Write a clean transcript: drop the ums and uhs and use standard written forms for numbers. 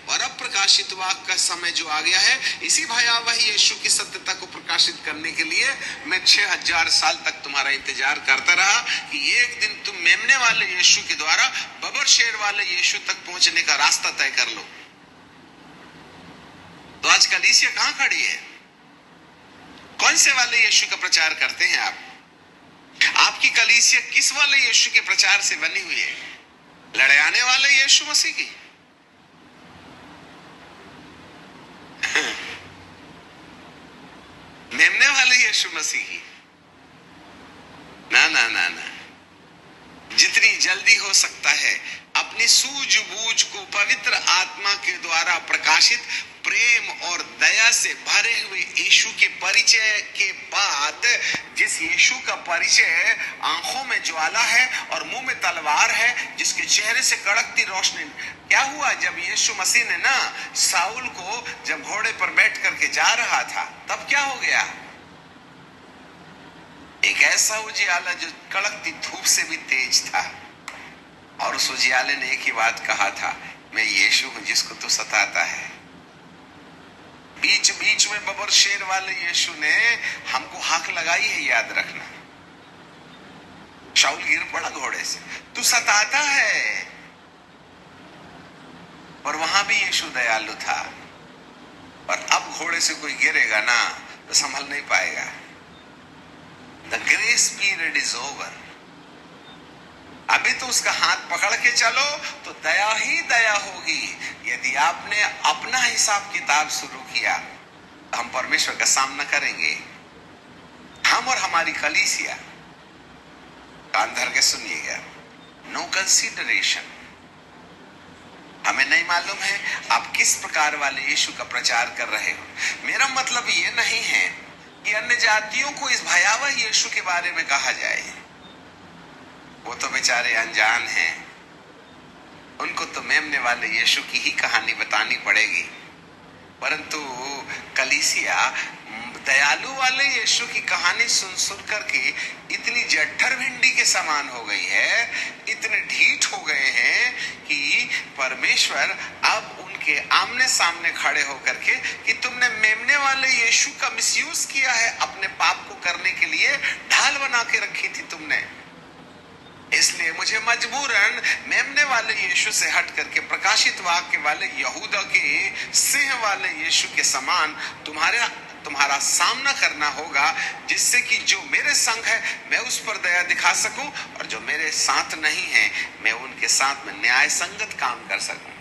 और अब प्रकाशित वाक्य का समय जो आ गया है, इसी भयावह यीशु की सत्यता को प्रकाशित करने के लिए मैं 6000 साल तक तुम्हारा इंतजार करता रहा कि एक दिन तुम मेमने वाले यीशु के द्वारा बबर शेर वाले यीशु तक पहुंचने का रास्ता तय कर लो। तो आज कलीसिया कहां खड़ी है? कौन से वाले यीशु का प्रचार करते हैं आप? आपकी कलीसिया किस वाले यीशु के प्रचार से बनी हुई है? लड़ाने वाले यीशु मसीह की? मेमने वाले यीशु मसीह की? ना ना ना ना। जितनी जल्दी हो सकता है अपनी सूझबूझ को पवित्र आत्मा के द्वारा प्रकाशित प्रेम और दया से भरे हुए यीशु के परिचय के बाद, जिस यीशु का परिचय आंखों में ज्वाला है और मुंह में तलवार है, जिसके चेहरे से कड़कती रोशनी। क्या हुआ जब यीशु मसीह ने ना साउल को जब घोड़े पर बैठ करके जा रहा था, तब क्या हो गया? एक ऐसा उजियाला जो कड़कती धूप से भी तेज था, और उस उजियाले ने एक ही बात कहा था, मैं यीशु हूं जिसको तू सताता है। बीच बीच में बबर शेर वाले यीशु ने हमको हाक लगाई है, याद रखना। शाऊल गिर पड़ा घोड़े से, तू सताता है, और वहां भी यीशु दयालु था। और अब घोड़े से कोई गिरेगा ना तो संभल नहीं पाएगा। The grace period is over. अभी तो उसका हाथ पकड़ के चलो तो दया ही दया होगी। यदि आपने अपना हिसाब किताब शुरू किया, हम परमेश्वर का सामना करेंगे। हम और हमारी कलीसिया, कान धर के सुनिएगा, नो कंसीडरेशन। हमें नहीं मालूम है आप किस प्रकार वाले यीशु का प्रचार कर रहे हो। मेरा मतलब ये नहीं है कि अन्य जातियों को इस भयावह यीशु के बारे में कहा जाए, वो तो बेचारे अनजान हैं, उनको तो मेमने वाले यीशु की ही कहानी बतानी पड़ेगी। परंतु कलीसिया दयालु वाले यीशु की कहानी सुन सुन करके इतनी जट्ठर भिंडी के समान हो गई है, इतने ढीठ हो गए हैं कि परमेश्वर अब उनके आमने सामने खड़े होकर के कि तुमने मेमने वाले यीशु का मिसयूज किया है, अपने पाप को करने के लिए ढाल बना के रखी थी तुमने, इसलिए मुझे मजबूरन मेमने वाले यीशु से हट करके प्रकाशित वाक्य वाले यहूदा के सिंह वाले यीशु के समान तुम्हारा सामना करना होगा, जिससे कि जो मेरे संग है मैं उस पर दया दिखा सकूं, और जो मेरे साथ नहीं है मैं उनके साथ में न्याय संगत काम कर सकूं।